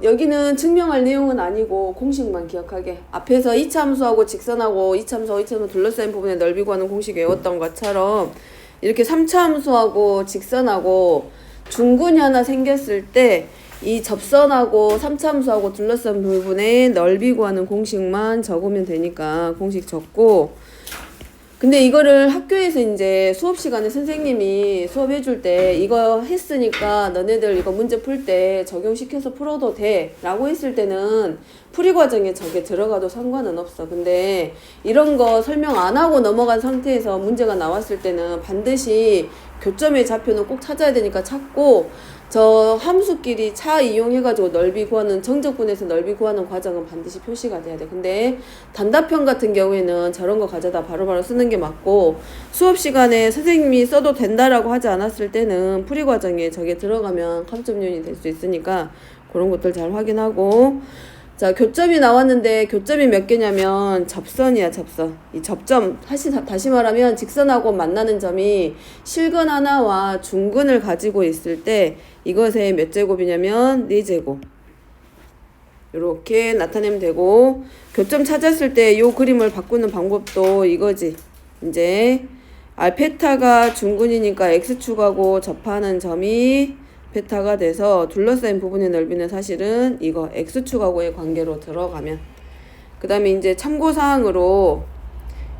여기는 증명할 내용은 아니고 공식만 기억하게. 앞에서 이차함수하고 직선하고 이차함수하고 둘러싸인 부분의 넓이 구하는 공식 외웠던 것처럼 이렇게 3차함수하고 직선하고 중근이 하나 생겼을 때 이 접선하고 3차함수하고 둘러싼 부분의 넓이 구하는 공식만 적으면 되니까 공식 적고, 근데 이거를 학교에서 이제 수업 시간에 선생님이 수업해 줄 때 이거 했으니까 너네들 이거 문제 풀 때 적용시켜서 풀어도 돼 라고 했을 때는 풀이 과정에 저게 들어가도 상관은 없어. 근데 이런 거 설명 안 하고 넘어간 상태에서 문제가 나왔을 때는 반드시 교점의 좌표는 꼭 찾아야 되니까 찾고, 저 함수끼리 차 이용해가지고 넓이 구하는, 정적분에서 넓이 구하는 과정은 반드시 표시가 돼야 돼. 근데 단답형 같은 경우에는 저런 거 가져다 바로바로 쓰는 게 맞고, 수업 시간에 선생님이 써도 된다라고 하지 않았을 때는 풀이 과정에 저게 들어가면 감점 요인이 될 수 있으니까 그런 것들 잘 확인하고. 자, 교점이 나왔는데 교점이 몇 개냐면 접선이야, 접선. 이 접점, 다시 말하면 직선하고 만나는 점이 실근 하나와 중근을 가지고 있을 때 이것의 몇 제곱이냐면 4제곱. 이렇게 나타내면 되고, 교점 찾았을 때 이 그림을 바꾸는 방법도 이거지. 이제 베타가 중근이니까 x축하고 접하는 점이 베타가 돼서 둘러싸인 부분의 넓이는 사실은 이거 x축하고의 관계로 들어가면, 그 다음에 이제 참고사항으로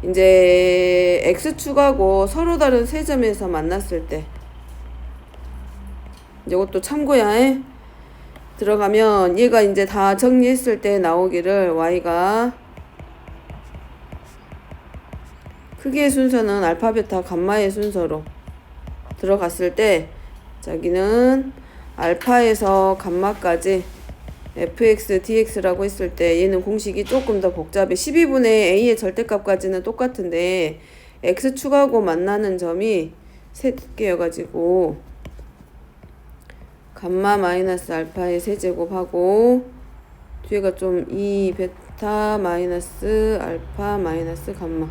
이제 x축하고 서로 다른 세 점에서 만났을 때 이것도 참고야. 들어가면 얘가 이제 다 정리했을 때 나오기를 y가 크기의 순서는 알파 베타 감마의 순서로 들어갔을 때 자기는 알파에서 감마까지 fx dx라고 했을 때 얘는 공식이 조금 더 복잡해. 12분의 a의 절대값까지는 똑같은데 x축하고 만나는 점이 3개여가지고 감마 마이너스 알파의 세제곱하고 뒤에가 좀 2 베타 마이너스 알파 마이너스 감마.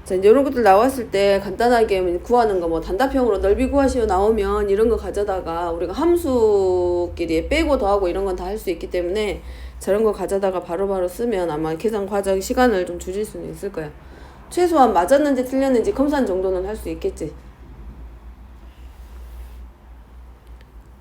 자, 이제 이런 것들 나왔을 때 간단하게 구하는 거, 뭐 단답형으로 넓이 구하시오 나오면 이런 거 가져다가 우리가 함수끼리 빼고 더하고 이런 건 다 할 수 있기 때문에 저런 거 가져다가 바로바로 쓰면 아마 계산 과정 시간을 좀 줄일 수는 있을 거야. 최소한 맞았는지 틀렸는지 검사한 정도는 할 수 있겠지.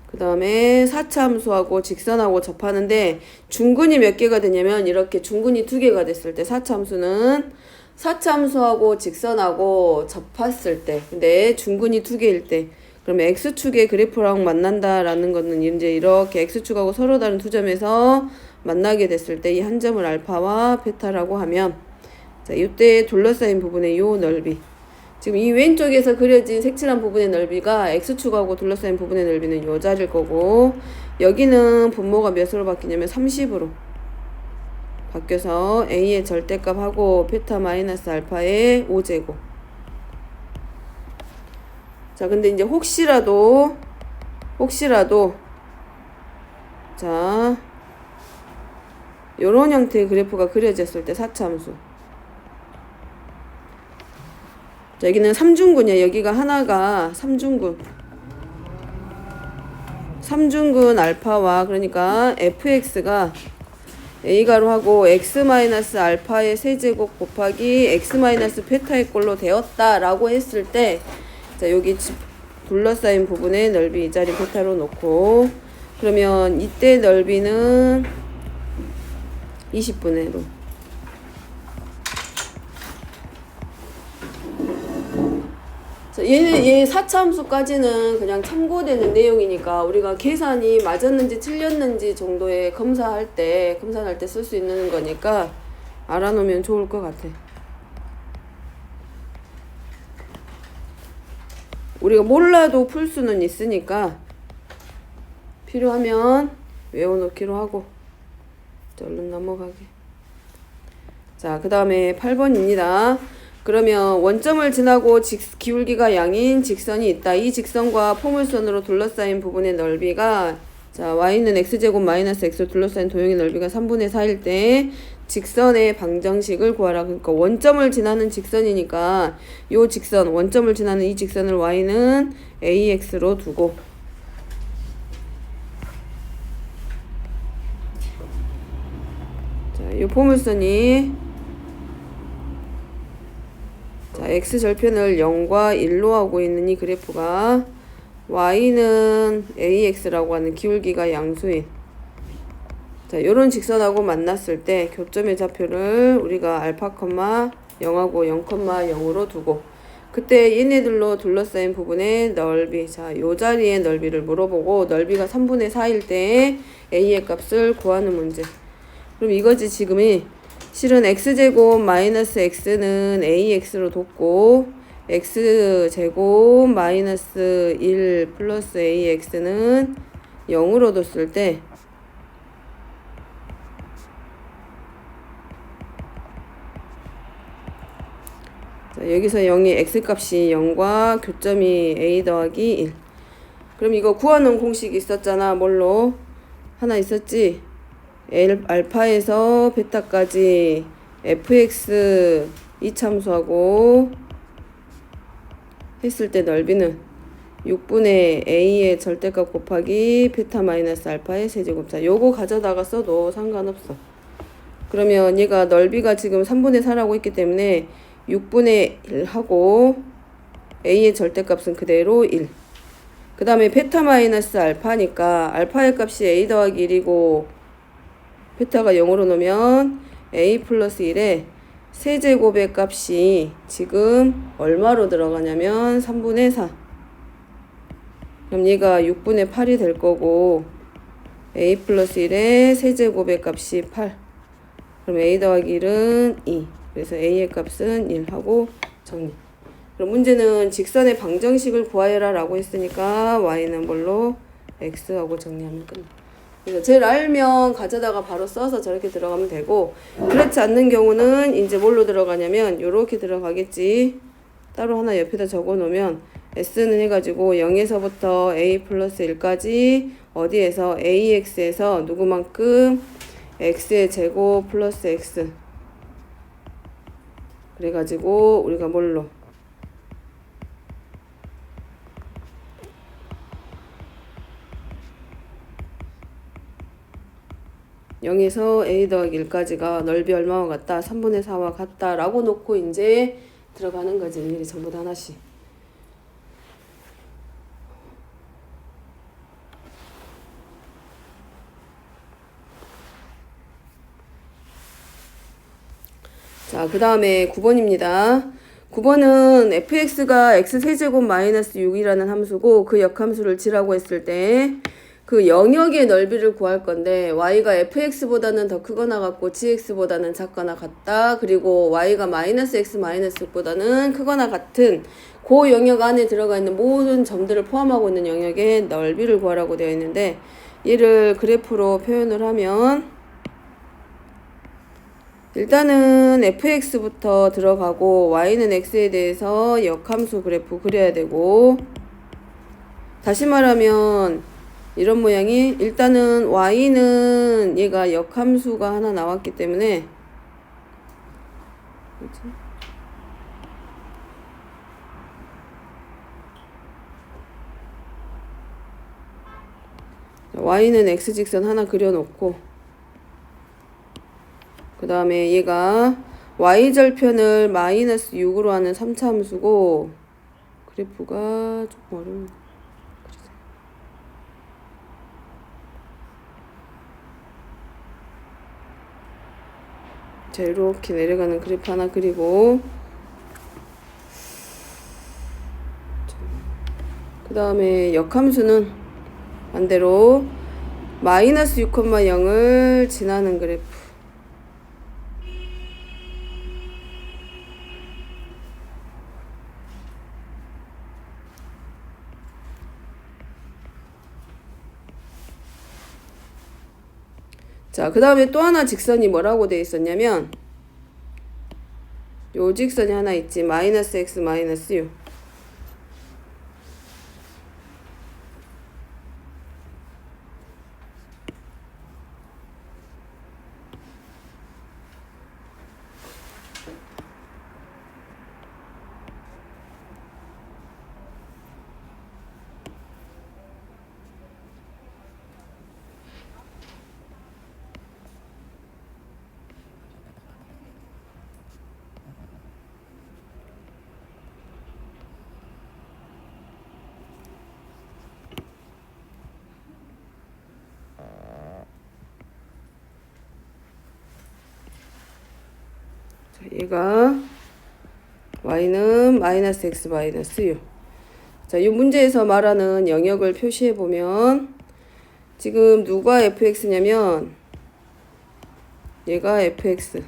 그 다음에 4차 함수하고 직선하고 접하는데 중근이 몇 개가 되냐면 이렇게 중근이 2개가 됐을 때 4차 함수는 4차 함수하고 직선하고 접했을 때, 근데 중근이 2개일 때, 그러면 x축의 그래프랑 만난다라는 거는 이제 이렇게 x축하고 서로 다른 두 점에서 만나게 됐을 때 이 한 점을 알파와 베타라고 하면, 자, 이때 둘러싸인 부분의 요 넓이, 지금 이 왼쪽에서 그려진 색칠한 부분의 넓이가 x축하고 둘러싸인 부분의 넓이는 요 자리일 거고, 여기는 분모가 몇으로 바뀌냐면 30으로 바뀌어서 a의 절대값하고 베타 마이너스 알파의 5제곱. 자, 근데 이제 혹시라도 자, 요런 형태의 그래프가 그려졌을 때 4차 함수. 자, 여기는 3중근이야. 여기가 하나가 3중근 알파와, 그러니까 fx가 a가로 하고 x 마이너스 알파의 세제곱 곱하기 x 마이너스 베타의 꼴로 되었다라고 했을 때, 자, 여기 둘러싸인 부분의 넓이 이 자리 베타로 놓고, 그러면 이때 넓이는 20분의 로. 얘 4차 함수까지는 그냥 참고되는 내용이니까 우리가 계산이 맞았는지 틀렸는지 정도의 검사할 때 쓸 수 있는 거니까 알아놓으면 좋을 것 같아. 우리가 몰라도 풀 수는 있으니까 필요하면 외워놓기로 하고. 얼른 넘어가게. 자, 그 다음에 8번입니다. 그러면 원점을 지나고 기울기가 양인 직선이 있다. 이 직선과 포물선으로 둘러싸인 부분의 넓이가, 자, y는 x제곱 마이너스 x로 둘러싸인 도형의 넓이가 3분의 4일 때 직선의 방정식을 구하라. 그러니까 원점을 지나는 직선이니까 요 직선, 원점을 지나는 이 직선을 y는 ax로 두고, 이 포물선이 자, x절편을 0과 1로 하고 있는 이 그래프가 y는 ax라고 하는 기울기가 양수인 자, 요런 직선하고 만났을 때 교점의 좌표를 우리가 알파, 0하고 0,0으로 두고 그때 얘네들로 둘러싸인 부분의 넓이 자, 요 자리의 넓이를 물어보고 넓이가 3분의 4일 때 a의 값을 구하는 문제. 그럼 이거지 지금이 실은 x제곱 마이너스 x는 ax로 뒀고 x제곱 마이너스 1 플러스 ax는 0으로 뒀을 때 자, 여기서 0의 x값이 0과 교점이 a 더하기 1 그럼 이거 구하는 공식이 있었잖아. 뭘로? 하나 있었지? 알파에서 베타까지 fx 이참수하고 했을 때 넓이는 6분의 a의 절대값 곱하기 베타 마이너스 알파의 세제곱자. 요거 가져다가 써도 상관없어. 그러면 얘가 넓이가 지금 3분의 4라고 했기 때문에 6분의 1 하고 a의 절대값은 그대로 1. 그 다음에 베타 마이너스 알파니까 알파의 값이 a 더하기 1이고 베타가 0으로 놓으면 a 플러스 1에 세제곱의 값이 지금 얼마로 들어가냐면 3분의 4. 그럼 얘가 6분의 8이 될 거고 a 플러스 1에 세제곱의 값이 8. 그럼 a 더하기 1은 2. 그래서 a의 값은 1 하고 정리. 그럼 문제는 직선의 방정식을 구하여라 라고 했으니까 y는 뭘로? x 하고 정리하면 끝나. 그래서 제일 알면 가져다가 바로 써서 저렇게 들어가면 되고 그렇지 않는 경우는 이제 뭘로 들어가냐면 요렇게 들어가겠지. 따로 하나 옆에다 적어 놓으면 s는 해가지고 0에서부터 a 플러스 1까지 어디에서 ax에서 누구만큼 x의 제곱 플러스 x 그래가지고 우리가 뭘로 0에서 a 더하기 1까지가 넓이 얼마와 같다? 3분의 4와 같다 라고 놓고 이제 들어가는 거지. 일일이 전부 다 하나씩. 자, 그 다음에 9번입니다. 9번은 fx가 x세제곱 마이너스 6이라는 함수고 그 역함수를 지라고 했을 때 그 영역의 넓이를 구할 건데 y가 fx보다는 더 크거나 같고 gx보다는 작거나 같다. 그리고 y가 마이너스 x 마이너스 6보다는 크거나 같은 그 영역 안에 들어가 있는 모든 점들을 포함하고 있는 영역의 넓이를 구하라고 되어 있는데 얘를 그래프로 표현을 하면 일단은 fx부터 들어가고 y는 x에 대해서 역함수 그래프 그려야 되고 다시 말하면 이런 모양이 일단은 y는 얘가 역함수가 하나 나왔기 때문에 뭐지? y는 x직선 하나 그려놓고 그 다음에 얘가 y절편을 마이너스 6으로 하는 3차 함수고 그래프가 조금 어렵네. 자, 이렇게 내려가는 그래프 하나 그리고 그 다음에 역함수는 반대로 마이너스 6,0을 지나는 그래프. 자, 그 다음에 또 하나 직선이 뭐라고 되어 있었냐면 요 직선이 하나 있지. 마이너스 x 마이너스 6. 얘가 y는 마이너스 x 마이너스 6. 자, 이 문제에서 말하는 영역을 표시해 보면 지금 누가 fx냐면 얘가 fx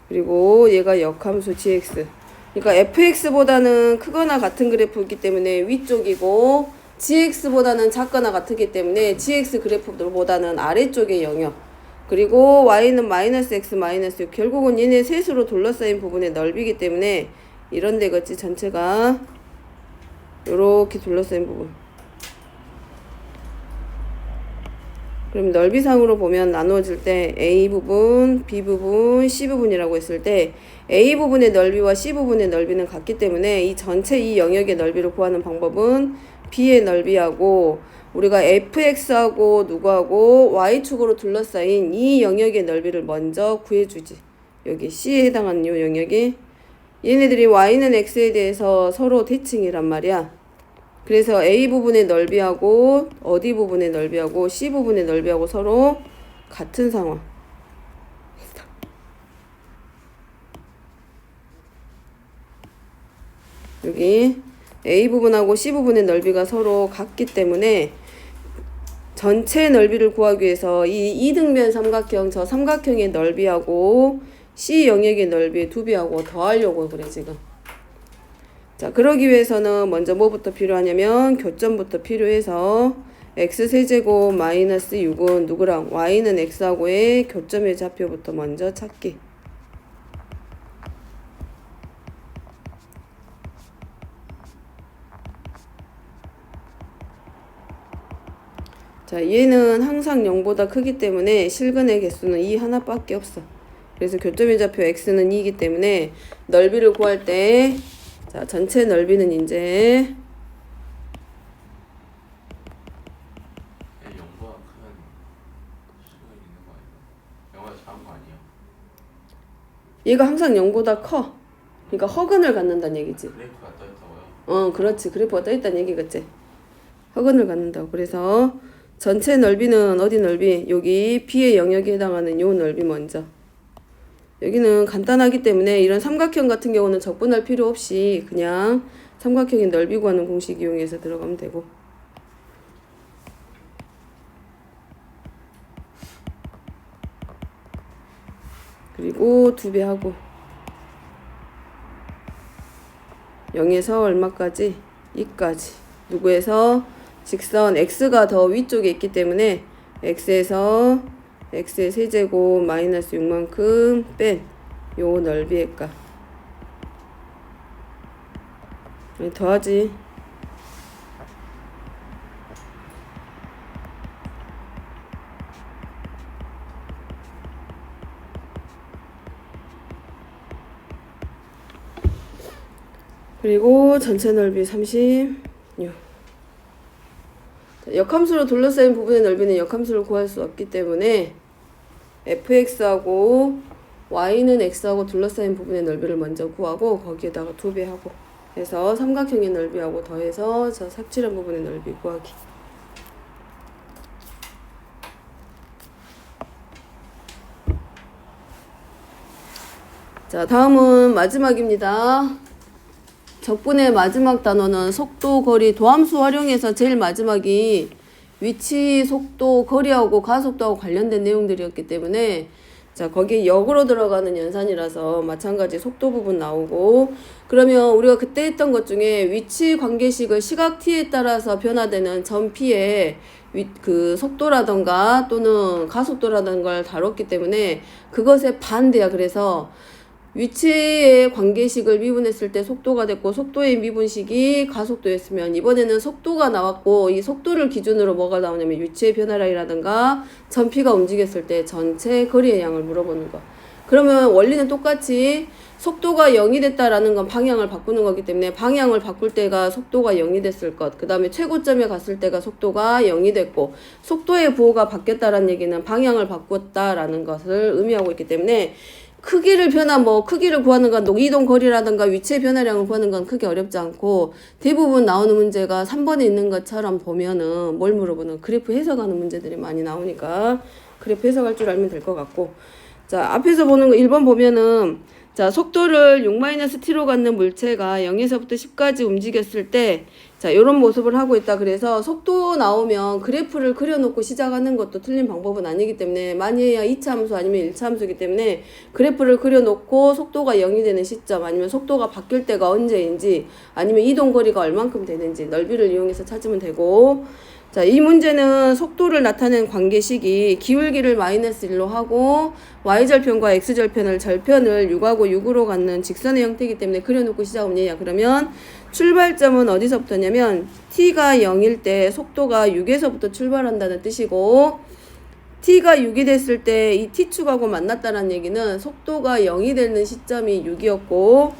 그리고 얘가 역함수 gx. 그러니까 fx보다는 크거나 같은 그래프이기 때문에 위쪽이고 gx보다는 작거나 같기 때문에 gx 그래프보다는 아래쪽의 영역. 그리고 y는 마이너스 x 마이너스 6. 결국은 얘네 셋으로 둘러싸인 부분의 넓이기 때문에 이런 데겠지. 전체가 요렇게 둘러싸인 부분. 그럼 넓이상으로 보면 나누어질 때 A 부분, B 부분, C 부분이라고 했을 때 A 부분의 넓이와 C 부분의 넓이는 같기 때문에 이 전체 이 영역의 넓이를 구하는 방법은 B의 넓이하고 우리가 fx하고 누구하고 y축으로 둘러싸인 이 영역의 넓이를 먼저 구해주지. 여기 C에 해당하는 이 영역이 얘네들이 y는 x에 대해서 서로 대칭이란 말이야. 그래서 A 부분의 넓이하고 어디 부분의 넓이하고 C 부분의 넓이하고 서로 같은 상황. 여기 A 부분하고 C 부분의 넓이가 서로 같기 때문에 전체 넓이를 구하기 위해서 이 이등변 삼각형 저 삼각형의 넓이하고 C 영역의 넓이의 두배하고 더하려고 그래 지금. 자, 그러기 위해서는 먼저 뭐부터 필요하냐면 교점부터 필요해서 x세제곱 마이너스 6은 누구랑 y는 x하고의 교점의 좌표부터 먼저 찾기. 자, 얘는 항상 0보다 크기 때문에 실근의 개수는 2 하나밖에 없어. 그래서 교점의 좌표 x는 2이기 때문에 넓이를 구할 때 자, 전체 넓이는 이제 0보다 크면 수가 있는 거 아니야? 0보다 작은 거 아니야? 얘가 항상 0보다 커. 그러니까 허근을 갖는다는 얘기지. 그래프가 떠 있다고요? 그렇지. 그래프가 떠 있다는 얘기겠지. 허근을 갖는다고. 그래서 전체 넓이는 어디 넓이? 여기 B의 영역에 해당하는 요 넓이 먼저. 여기는 간단하기 때문에 이런 삼각형 같은 경우는 적분할 필요 없이 그냥 삼각형의 넓이 구하는 공식 이용해서 들어가면 되고. 그리고 2배 하고 0에서 얼마까지? 2까지. 누구에서? 직선 x가 더 위쪽에 있기 때문에 x에서 x의 세제곱 마이너스 6만큼 뺀 요 넓이의 값. 더하지. 그리고 전체 넓이 36. 역함수로 둘러싸인 부분의 넓이는 역함수를 구할 수 없기 때문에 fx하고 y는 x하고 둘러싸인 부분의 넓이를 먼저 구하고 거기에다가 2배 하고 해서 삼각형의 넓이하고 더해서 저 색칠한 부분의 넓이 구하기. 자, 다음은 마지막입니다. 적분의 마지막 단어는 속도, 거리, 도함수 활용해서 제일 마지막이 위치, 속도, 거리하고 가속도하고 관련된 내용들이었기 때문에 자, 거기에 역으로 들어가는 연산이라서 마찬가지 속도 부분 나오고 그러면 우리가 그때 했던 것 중에 위치 관계식을 시각 t에 따라서 변화되는 점 p의 그 속도라던가 또는 가속도라는 걸 다뤘기 때문에 그것의 반대야. 그래서 위치의 관계식을 미분했을 때 속도가 됐고 속도의 미분식이 가속도였으면 이번에는 속도가 나왔고 이 속도를 기준으로 뭐가 나오냐면 위치의 변화량이라든가 점 P가 움직였을 때 전체 거리의 양을 물어보는 거. 그러면 원리는 똑같이 속도가 0이 됐다라는 건 방향을 바꾸는 거기 때문에 방향을 바꿀 때가 속도가 0이 됐을 것. 그 다음에 최고점에 갔을 때가 속도가 0이 됐고 속도의 부호가 바뀌었다라는 얘기는 방향을 바꿨다라는 것을 의미하고 있기 때문에 크기를 크기를 구하는 건 이동 거리라든가 위치의 변화량을 구하는 건 크게 어렵지 않고 대부분 나오는 문제가 3번에 있는 것처럼 보면은 뭘 물어보는 그래프 해석하는 문제들이 많이 나오니까 그래프 해석할 줄 알면 될 것 같고 자, 앞에서 보는 거 1번 보면은 자, 속도를 6-t로 갖는 물체가 0에서부터 10까지 움직였을 때 자, 요런 모습을 하고 있다. 그래서 속도 나오면 그래프를 그려놓고 시작하는 것도 틀린 방법은 아니기 때문에 많이 해야 2차 함수 아니면 1차 함수이기 때문에 그래프를 그려놓고 속도가 0이 되는 시점 아니면 속도가 바뀔 때가 언제인지 아니면 이동거리가 얼만큼 되는지 넓이를 이용해서 찾으면 되고 자, 이 문제는 속도를 나타낸 관계식이 기울기를 -1로 하고 y절편과 x절편을 절편을 6하고 6으로 갖는 직선의 형태이기 때문에 그려놓고 시작하면 얘야. 그러면 출발점은 어디서부터냐면 t가 0일 때 속도가 6에서부터 출발한다는 뜻이고 t가 6이 됐을 때 이 t축하고 만났다는 얘기는 속도가 0이 되는 시점이 6이었고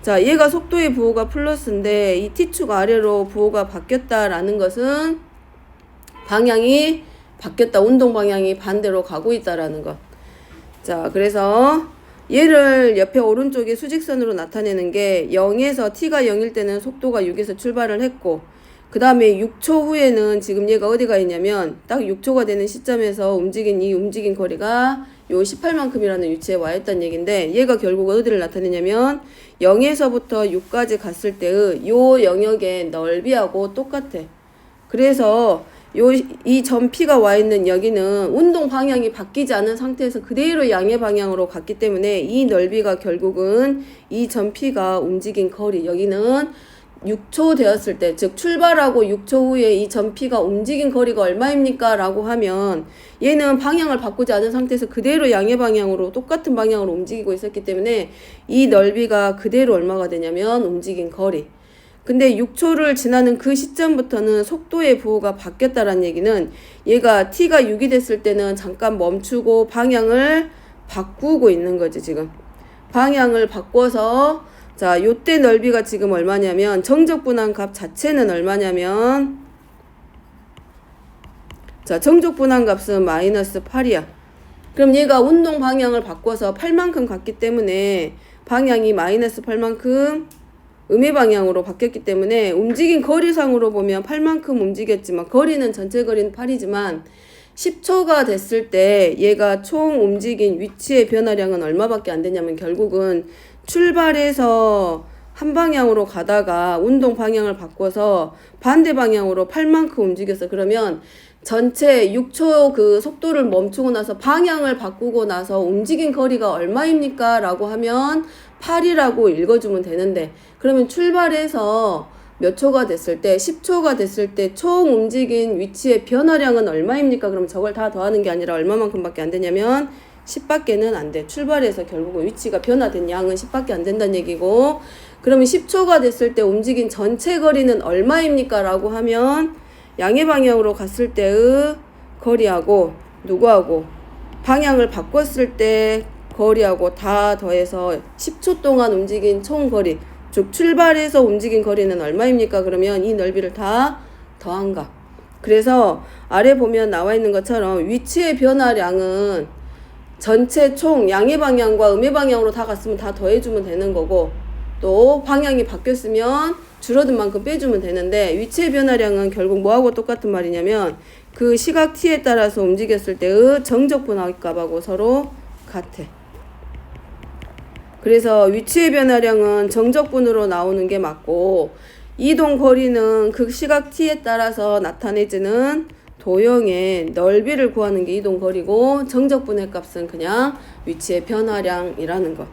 자, 얘가 속도의 부호가 플러스인데 이 t축 아래로 부호가 바뀌었다라는 것은 방향이 바뀌었다. 운동 방향이 반대로 가고 있다라는 것. 자, 그래서 얘를 옆에 오른쪽에 수직선으로 나타내는 게 0에서 t가 0일 때는 속도가 6에서 출발을 했고 그 다음에 6초 후에는 지금 얘가 어디가 있냐면 딱 6초가 되는 시점에서 움직인 거리가 요 18만큼이라는 위치에 와 있다는 얘기인데 얘가 결국 어디를 나타내냐면 0에서부터 6까지 갔을 때의 요 영역의 넓이하고 똑같아. 그래서 이 점 P가 와 있는 여기는 운동 방향이 바뀌지 않은 상태에서 그대로 양의 방향으로 갔기 때문에 이 넓이가 결국은 이 점 P가 움직인 거리 여기는 6초 되었을 때 즉 출발하고 6초 후에 이 점 P가 움직인 거리가 얼마입니까? 라고 하면 얘는 방향을 바꾸지 않은 상태에서 그대로 양의 방향으로 똑같은 방향으로 움직이고 있었기 때문에 이 넓이가 그대로 얼마가 되냐면 움직인 거리 근데 6초를 지나는 그 시점부터는 속도의 부호가 바뀌었다라는 얘기는 얘가 t가 6이 됐을 때는 잠깐 멈추고 방향을 바꾸고 있는 거지 지금. 방향을 바꿔서 자, 요때 넓이가 지금 얼마냐면 정적분한 값 자체는 얼마냐면 자, 정적분한 값은 -8이야. 그럼 얘가 운동 방향을 바꿔서 8만큼 갔기 때문에 방향이 -8만큼 음의 방향으로 바뀌었기 때문에 움직인 거리상으로 보면 8만큼 움직였지만 거리는 전체 거리는 8이지만 10초가 됐을 때 얘가 총 움직인 위치의 변화량은 얼마밖에 안 되냐면 결국은 출발해서 한 방향으로 가다가 운동 방향을 바꿔서 반대 방향으로 8만큼 움직였어. 그러면 전체 6초 그 속도를 멈추고 나서 방향을 바꾸고 나서 움직인 거리가 얼마입니까? 라고 하면 8이라고 읽어주면 되는데 그러면 출발해서 몇 초가 됐을 때 10초가 됐을 때 총 움직인 위치의 변화량은 얼마입니까? 그럼 저걸 다 더하는 게 아니라 얼마만큼 밖에 안 되냐면 10밖에는 안 돼. 출발해서 결국은 위치가 변화된 양은 10밖에 안 된다는 얘기고 그러면 10초가 됐을 때 움직인 전체 거리는 얼마입니까? 라고 하면 양의 방향으로 갔을 때의 거리하고 누구하고 방향을 바꿨을 때 거리하고 다 더해서 10초 동안 움직인 총 거리 즉 출발해서 움직인 거리는 얼마입니까? 그러면 이 넓이를 다 더한 값. 그래서 아래 보면 나와 있는 것처럼 위치의 변화량은 전체 총 양의 방향과 음의 방향으로 다 갔으면 다 더해주면 되는 거고 또 방향이 바뀌었으면 줄어든 만큼 빼주면 되는데 위치의 변화량은 결국 뭐하고 똑같은 말이냐면 그 시각 t에 따라서 움직였을 때의 정적분할값하고 서로 같아. 그래서 위치의 변화량은 정적분으로 나오는 게 맞고 이동 거리는 그 시각 t에 따라서 나타내지는 도형의 넓이를 구하는 게 이동 거리고 정적분의 값은 그냥 위치의 변화량이라는 거.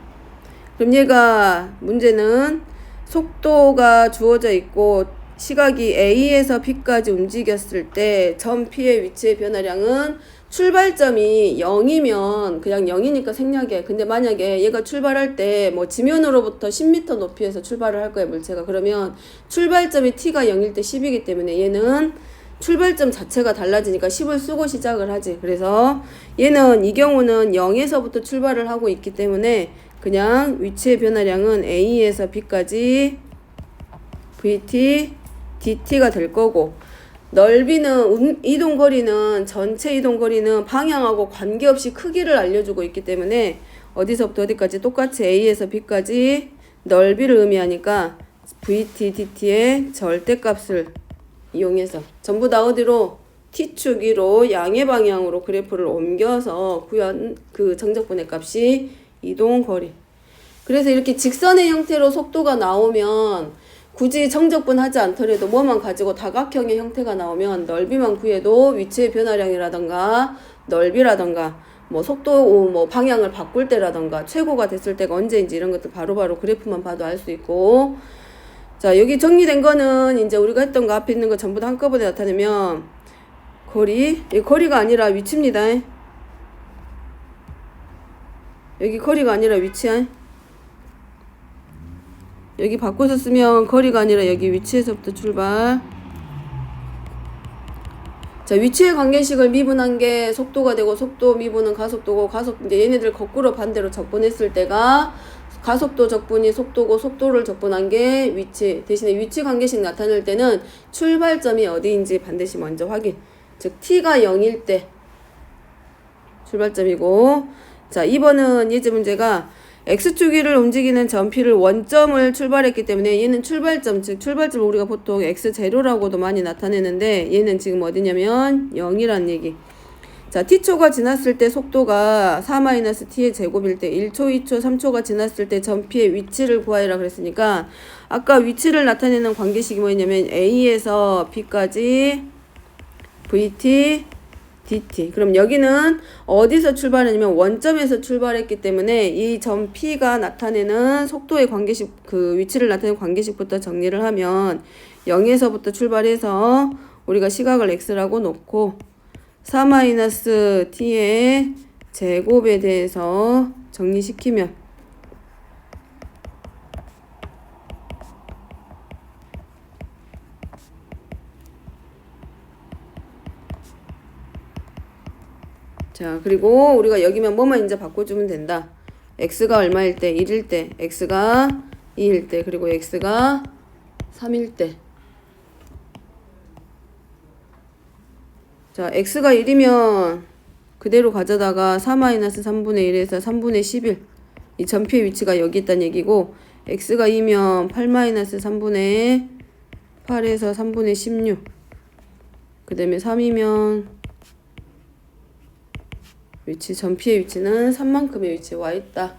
그럼 얘가 문제는 속도가 주어져 있고 시각이 A에서 B까지 움직였을 때 점 P의 위치의 변화량은 출발점이 0이면 그냥 0이니까 생략해. 근데 만약에 얘가 출발할 때 뭐 지면으로부터 10m 높이에서 출발을 할 거야 물체가. 그러면 출발점이 T가 0일 때 10이기 때문에 얘는 출발점 자체가 달라지니까 10을 쓰고 시작을 하지. 그래서 얘는 이 경우는 0에서부터 출발을 하고 있기 때문에 그냥 위치의 변화량은 A에서 B까지 VT, DT가 될 거고 넓이는 이동거리는 전체 이동거리는 방향하고 관계없이 크기를 알려주고 있기 때문에 어디서부터 어디까지 똑같이 A에서 B까지 넓이를 의미하니까 VT, DT의 절대값을 이용해서 전부 다 어디로 t축 위로 양의 방향으로 그래프를 옮겨서 구한 그 정적분의 값이 이동 거리. 그래서 이렇게 직선의 형태로 속도가 나오면 굳이 정적분 하지 않더라도 뭐만 가지고 다각형의 형태가 나오면 넓이만 구해도 위치의 변화량이라던가 넓이라던가 뭐 속도 뭐 방향을 바꿀 때라던가 최고가 됐을 때가 언제인지 이런 것도 바로바로 그래프만 봐도 알 수 있고. 자, 여기 정리된 거는 이제 우리가 했던 거 앞에 있는 거 전부 다 한꺼번에 나타내면 거리, 이 거리가 아니라 위치입니다. 여기 거리가 아니라 위치야. 여기 바꿔서 쓰면 거리가 아니라 여기 위치에서부터 출발. 자, 위치의 관계식을 미분한 게 속도가 되고 속도 미분은 가속도고 이제 얘네들 거꾸로 반대로 적분했을 때가 가속도 적분이 속도고 속도를 적분한 게 위치. 대신에 위치 관계식 나타낼 때는 출발점이 어디인지 반드시 먼저 확인. 즉 t가 0일 때 출발점이고. 자, 2번은 예제 문제가 x축위를 움직이는 점P를 원점을 출발했기 때문에 얘는 출발점, 즉 출발점을 우리가 보통 x0라고도 많이 나타내는데 얘는 지금 어디냐면 0이란 얘기. 자, t초가 지났을 때 속도가 4-t의 제곱일 때 1초, 2초, 3초가 지났을 때 점P의 위치를 구하라 그랬으니까 아까 위치를 나타내는 관계식이 뭐였냐면 A에서 B까지 VT, DT. 그럼 여기는 어디서 출발했냐면 원점에서 출발했기 때문에 이 점 P가 나타내는 속도의 관계식, 그 위치를 나타내는 관계식부터 정리를 하면 0에서부터 출발해서 우리가 시각을 X라고 놓고 4-t의 제곱에 대해서 정리시키면 자, 그리고 우리가 여기면 뭐만 이제 바꿔주면 된다. x가 얼마일 때? 1일 때, x가 2일 때, 그리고 x가 3일 때. 자, x가 1이면 그대로 가져다가 4-3분의 1에서 3분의 11. 이 점P의 위치가 여기 있다는 얘기고, x가 2면 8-3분의 8에서 3분의 16. 그 다음에 3이면 위치, 점P의 위치는 3만큼의 위치에 와 있다.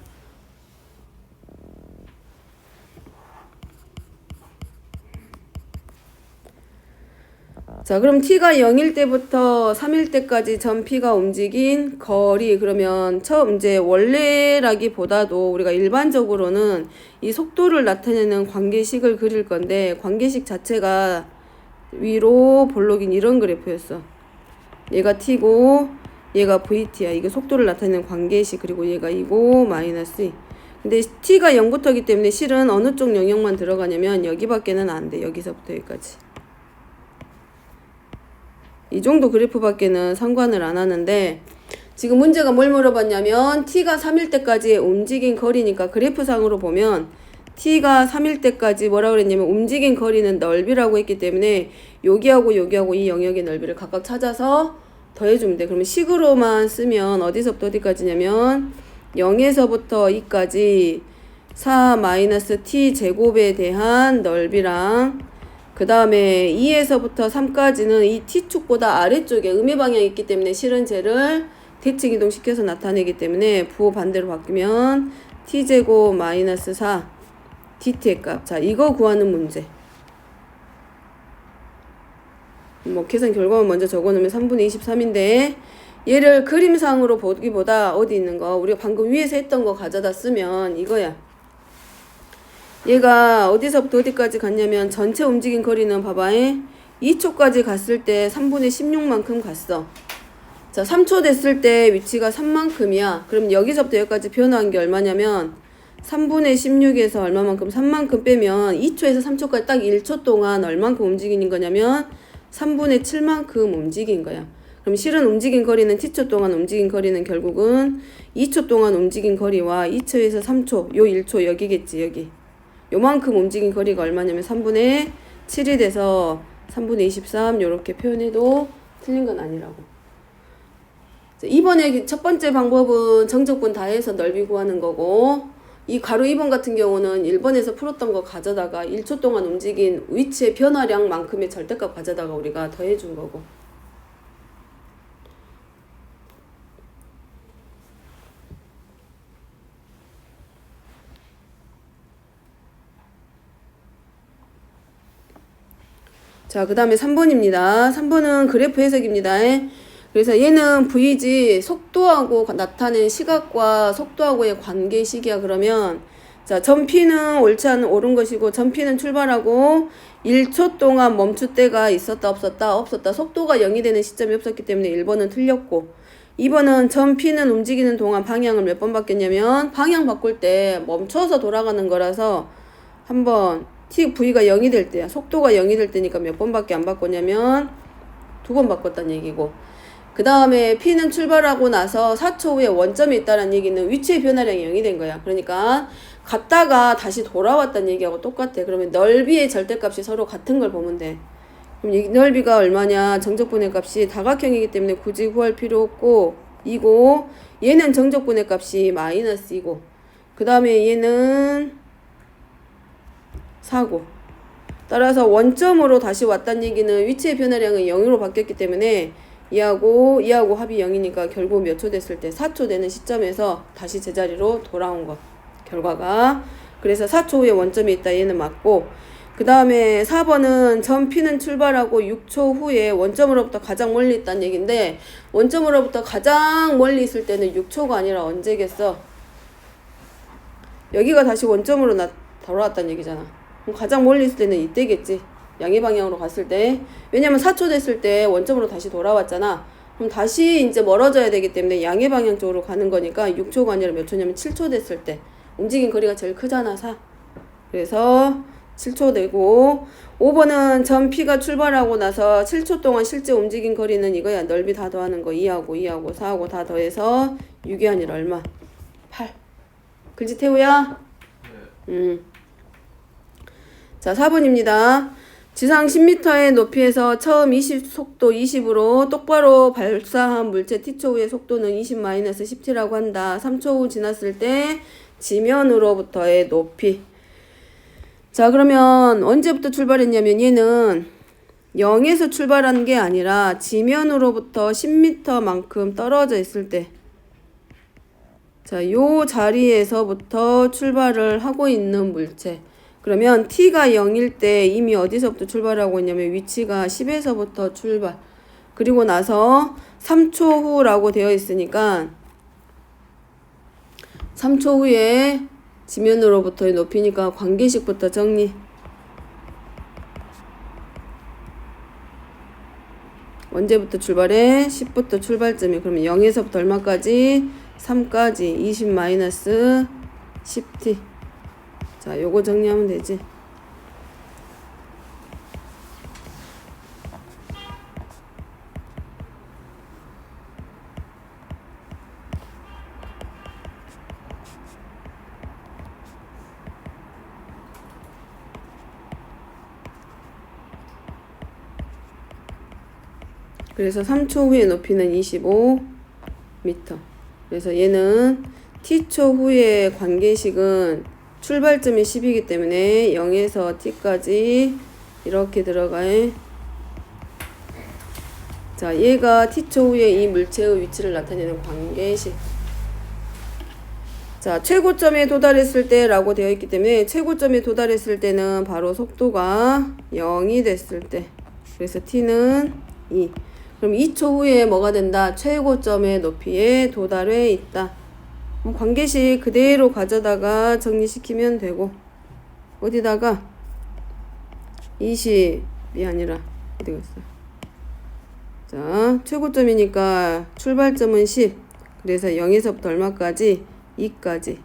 자, 그럼 t가 0일 때부터 3일 때까지 점P가 움직인 거리. 그러면 처음 이제 원래라기보다도 우리가 일반적으로는 이 속도를 나타내는 관계식을 그릴 건데 관계식 자체가 위로 볼록인 이런 그래프였어. 얘가 t고 얘가 VT야. 이게 속도를 나타내는 관계식. 그리고 얘가 이고 마이너스 2. 근데 t가 0부터기 때문에 실은 어느 쪽 영역만 들어가냐면 여기밖에는 안 돼. 여기서부터 여기까지. 이 정도 그래프밖에는 상관을 안 하는데 지금 문제가 뭘 물어봤냐면 t가 3일 때까지 움직인 거리니까 그래프상으로 보면 t가 3일 때까지 뭐라 그랬냐면 움직인 거리는 넓이라고 했기 때문에 여기하고 여기하고 이 영역의 넓이를 각각 찾아서 더해주면 돼. 그러면 식으로만 쓰면 어디서부터 어디까지냐면 0에서부터 2까지 4-t 제곱에 대한 넓이랑 그 다음에 2에서부터 3까지는 이 t축보다 아래쪽에 음의 방향이 있기 때문에 실은 쟤를 대칭 이동시켜서 나타내기 때문에 부호 반대로 바뀌면 t제곱 마이너스 4 dt의 값. 자, 이거 구하는 문제. 뭐 계산 결과만 먼저 적어놓으면 3분의 23인데 얘를 그림상으로 보기보다 어디 있는 거 우리가 방금 위에서 했던 거 가져다 쓰면 이거야. 얘가 어디서부터 어디까지 갔냐면 전체 움직인 거리는 봐봐. 2초까지 갔을 때 3분의 16만큼 갔어. 자, 3초 됐을 때 위치가 3만큼이야. 그럼 여기서부터 여기까지 변화한 게 얼마냐면 3분의 16에서 얼마만큼 3만큼 빼면 2초에서 3초까지 딱 1초 동안 얼만큼 움직이는 거냐면 3분의 7만큼 움직인 거야. 그럼 실은 움직인 거리는 t초 동안 움직인 거리는 결국은 2초 동안 움직인 거리와 2초에서 3초, 요 1초 여기겠지, 여기. 요만큼 움직인 거리가 얼마냐면 3분의 7이 돼서 3분의 23 요렇게 표현해도 틀린 건 아니라고. 이번에 첫 번째 방법은 정적분 다 해서 넓이 구하는 거고 이 가로 2번 같은 경우는 1번에서 풀었던 거 가져다가 1초 동안 움직인 위치의 변화량만큼의 절대값 가져다가 우리가 더해준 거고. 자, 그 다음에 3번입니다. 3번은 그래프 해석입니다. 그래서 얘는 V지 속도하고 나타낸 시각과 속도하고의 관계식이야. 그러면 자, 전 P는 옳지 않은 옳은 것이고 전 P는 출발하고 1초 동안 멈출 때가 있었다 없었다 없었다. 속도가 0이 되는 시점이 없었기 때문에 1번은 틀렸고 2번은 전 P는 움직이는 동안 방향을 몇 번 바뀌었냐면 방향 바꿀 때 멈춰서 돌아가는 거라서 한번 V가 0이 될 때야. 속도가 0이 될 때니까 몇 번밖에 안 바꿨냐면 2번 바꿨다는 얘기고 그 다음에 P는 출발하고 나서 4초 후에 원점에 있다는 얘기는 위치의 변화량이 0이 된 거야. 그러니까 갔다가 다시 돌아왔다는 얘기하고 똑같아. 그러면 넓이의 절대값이 서로 같은 걸 보면 돼. 그럼 이 넓이가 얼마냐? 정적분의 값이 다각형이기 때문에 굳이 구할 필요 없고 2고 얘는 정적분의 값이 마이너스 2고 그 다음에 얘는 4고 따라서 원점으로 다시 왔다는 얘기는 위치의 변화량은 0으로 바뀌었기 때문에 이하고 합이 0이니까 결국 몇 초 됐을 때 4초 되는 시점에서 다시 제자리로 돌아온 것 결과가 그래서 4초 후에 원점이 있다 얘는 맞고 그 다음에 4번은 전 P는 출발하고 6초 후에 원점으로부터 가장 멀리 있다는 얘기인데 원점으로부터 가장 멀리 있을 때는 6초가 아니라 언제겠어? 여기가 다시 원점으로 돌아왔다는 얘기잖아. 그럼 가장 멀리 있을 때는 이때겠지. 양의 방향으로 갔을 때. 왜냐면 4초 됐을 때 원점으로 다시 돌아왔잖아. 그럼 다시 이제 멀어져야 되기 때문에 양의 방향 쪽으로 가는 거니까 6초가 아니라 몇 초냐면 7초 됐을 때. 움직인 거리가 제일 크잖아, 4. 그래서 7초 되고 5번은 전 P가 출발하고 나서 7초 동안 실제 움직인 거리는 이거야. 넓이 다 더하는 거 2하고 4하고 다 더해서 6이 아니라 얼마? 8. 글지 태우야? 자, 4번입니다. 지상 10m의 높이에서 처음 속도 20으로 똑바로 발사한 물체 T초 후의 속도는 20-10t라고 한다. 3초 후 지났을 때 지면으로부터의 높이. 자, 그러면 언제부터 출발했냐면 얘는 0에서 출발한 게 아니라 지면으로부터 10m만큼 떨어져 있을 때 자, 요 자리에서부터 출발을 하고 있는 물체. 그러면 t가 0일 때 이미 어디서부터 출발하고 있냐면 위치가 10에서부터 출발. 그리고 나서 3초 후라고 되어 있으니까 3초 후에 지면으로부터의 높이니까 관계식부터 정리. 언제부터 출발해? 10부터 출발점이. 그러면 0에서부터 얼마까지? 3까지 20-10t. 자, 요거 정리하면 되지. 그래서 3초 후의 높이는 25m. 그래서 얘는 t초 후의 관계식은 출발점이 10이기 때문에 0에서 t까지 이렇게 들어가요. 자, 얘가 t초 후에 이 물체의 위치를 나타내는 관계식. 자, 최고점에 도달했을 때 라고 되어 있기 때문에 최고점에 도달했을 때는 바로 속도가 0이 됐을 때. 그래서 t는 2. 그럼 2초 후에 뭐가 된다? 최고점의 높이에 도달해 있다. 관계식 그대로 가져다가 정리시키면 되고 어디다가 20이 아니라 어디 갔어? 자, 최고점이니까 출발점은 10. 그래서 0에서부터 얼마까지? 2까지.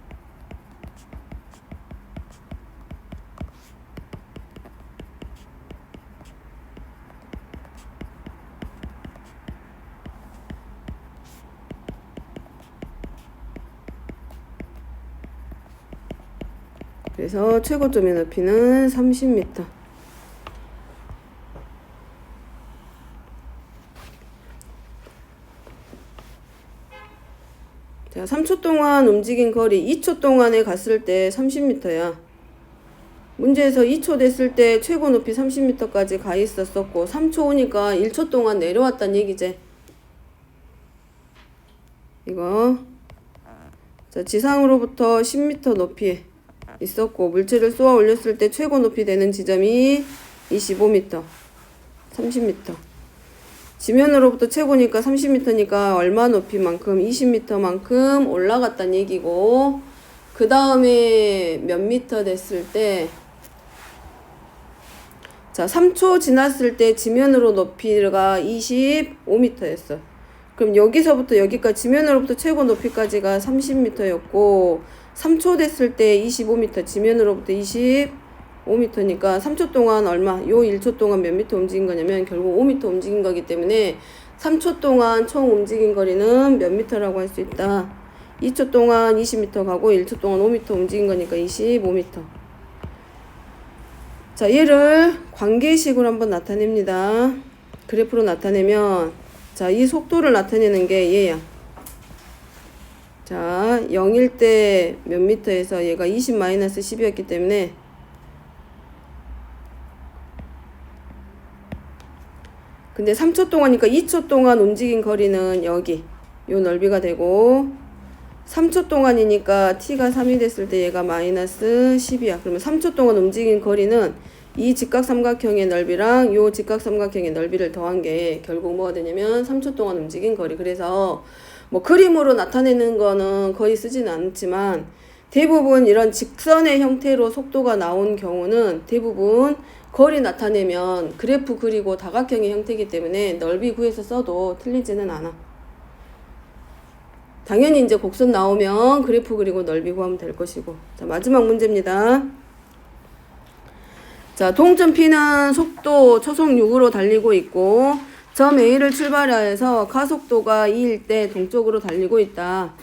그래서 최고점의 높이는 30m. 자, 3초 동안 움직인 거리 2초 동안에 갔을 때 30m야. 문제에서 2초 됐을 때 최고 높이 30m까지 가 있었었고 3초 오니까 1초 동안 내려왔단 얘기지. 이거 자, 지상으로부터 10m 높이에 있었고 물체를 쏘아 올렸을 때 최고 높이 되는 지점이 25m. 30m. 지면으로부터 최고니까 30m니까 얼마 높이만큼 20m만큼 올라갔다는 얘기고, 그 다음에 몇 미터 됐을 때, 자, 3초 지났을 때 지면으로 높이가 25m였어. 그럼 여기서부터 여기까지 지면으로부터 최고 높이까지가 30m였고 3초 됐을 때 25m, 지면으로부터 25m니까 3초 동안 얼마? 요 1초 동안 몇 미터 움직인 거냐면 결국 5m 움직인 거기 때문에 3초 동안 총 움직인 거리는 몇 미터라고 할 수 있다. 2초 동안 20m 가고 1초 동안 5m 움직인 거니까 25m. 자, 얘를 관계식으로 한번 나타냅니다. 그래프로 나타내면, 자, 이 속도를 나타내는 게 얘야. 자, 0일 때 몇 미터에서 얘가 20-10이었기 때문에 근데 3초 동안이니까 2초 동안 움직인 거리는 여기 요 넓이가 되고 3초 동안이니까 t가 3이 됐을 때 얘가 -10이야. 그러면 3초 동안 움직인 거리는 이 직각삼각형의 넓이랑 요 직각삼각형의 넓이를 더한 게 결국 뭐가 되냐면 3초 동안 움직인 거리. 그래서 뭐 그림으로 나타내는 거는 거의 쓰지는 않지만 대부분 이런 직선의 형태로 속도가 나온 경우는 대부분 거리 나타내면 그래프 그리고 다각형의 형태이기 때문에 넓이 구해서 써도 틀리지는 않아. 당연히 이제 곡선 나오면 그래프 그리고 넓이 구하면 될 것이고. 자, 마지막 문제입니다. 자, 동점 P는 속도 초속 6으로 달리고 있고 점 A를 출발해서 가속도가 2일 때 동쪽으로 달리고 있다.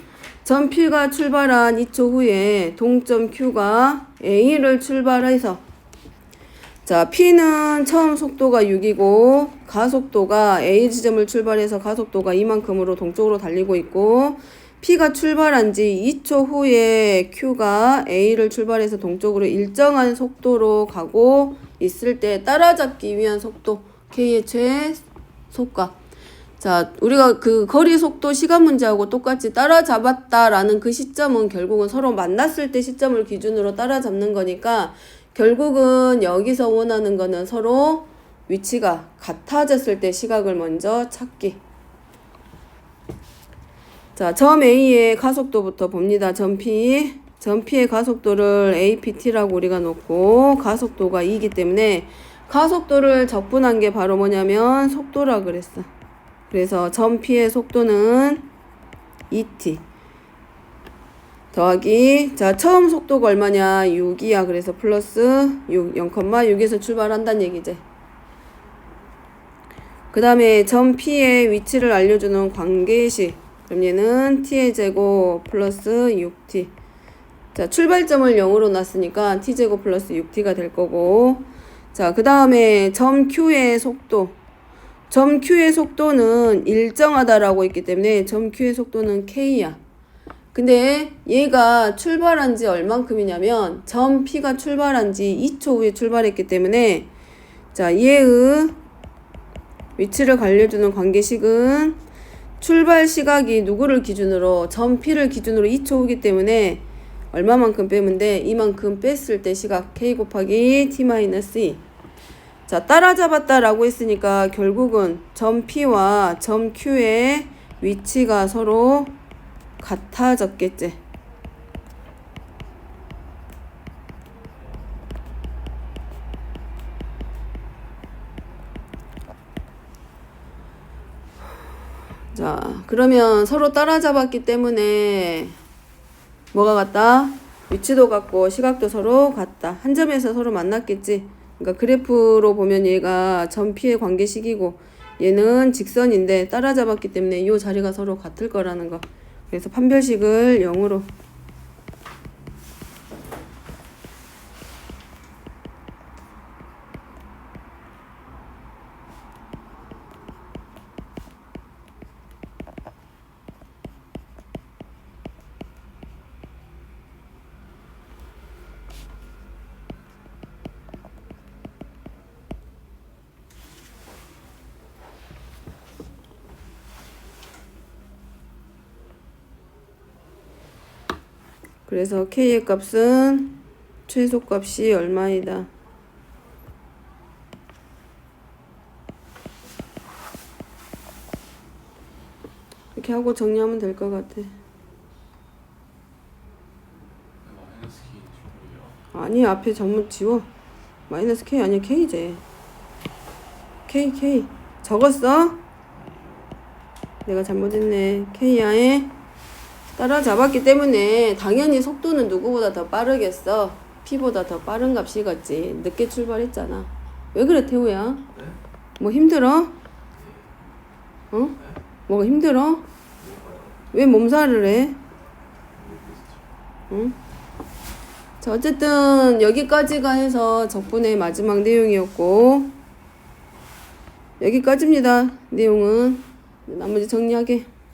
점 P가 출발한 2초 후에 동점 Q가 A를 출발해서 자, P는 처음 속도가 6이고 가속도가 A 지점을 출발해서 가속도가 이만큼으로 동쪽으로 달리고 있고 P가 출발한 지 2초 후에 Q가 A를 출발해서 동쪽으로 일정한 속도로 가고 있을 때 따라잡기 위한 속도 K의 최소값. 자, 우리가 그 거리 속도 시간 문제하고 똑같이 따라잡았다라는 그 시점은 결국은 서로 만났을 때 시점을 기준으로 따라잡는 거니까 결국은 여기서 원하는 거는 서로 위치가 같아졌을 때 시각을 먼저 찾기. 자, 점 A의 가속도부터 봅니다. 점 P의 가속도를 APT라고 우리가 놓고 가속도가 2이기 때문에 가속도를 적분한 게 바로 뭐냐면 속도라 그랬어. 그래서 점 P의 속도는 2t 더하기 자 처음 속도가 얼마냐 6이야. 그래서 플러스 6 0,6에서 출발한다는 얘기지. 그 다음에 점 P의 위치를 알려주는 관계식. 그럼 얘는 t의 제곱 플러스 6t. 자, 출발점을 0으로 놨으니까 t제곱 플러스 6t가 될 거고. 자, 그 다음에 점 Q의 속도. 점 Q의 속도는 일정하다라고 했기 때문에 점 Q의 속도는 k야. 근데 얘가 출발한 지 얼만큼이냐면 점 P가 출발한 지 2초 후에 출발했기 때문에 자, 얘의 위치를 알려주는 관계식은 출발 시각이 누구를 기준으로 점 P를 기준으로 2초 후기 때문에 얼마만큼 빼면 돼? 이만큼 뺐을 때 시각 K 곱하기 T-2. 자, 따라잡았다라고 했으니까 결국은 점 P와 점 Q의 위치가 서로 같아졌겠지. 자, 그러면 서로 따라잡았기 때문에 뭐가 같다? 위치도 같고 시각도 서로 같다. 한 점에서 서로 만났겠지. 그러니까 그래프로 보면 얘가 점 P의 관계식이고 얘는 직선인데 따라잡았기 때문에 이 자리가 서로 같을 거라는 거. 그래서 판별식을 0으로. 그래서 K의 값은 최소값이 얼마이다. 하고 정리하면 될 것 같아. 마이너스 K 충분히요. 아니 앞에 잘못 지워. 마이너스 K 아니야 K지. K 적었어? 내가 잘못했네. K야에 따라잡았기 때문에 당연히 속도는 누구보다 더 빠르겠어. P보다 더 빠른 값이겠지. 늦게 출발했잖아. 왜 그래 태우야? 네? 뭐 힘들어? 어? 뭐가 힘들어? 왜 몸살을 해? 응? 자 어쨌든 여기까지가 해서 적분의 마지막 내용이었고 여기까지입니다. 내용은 나머지 정리하게.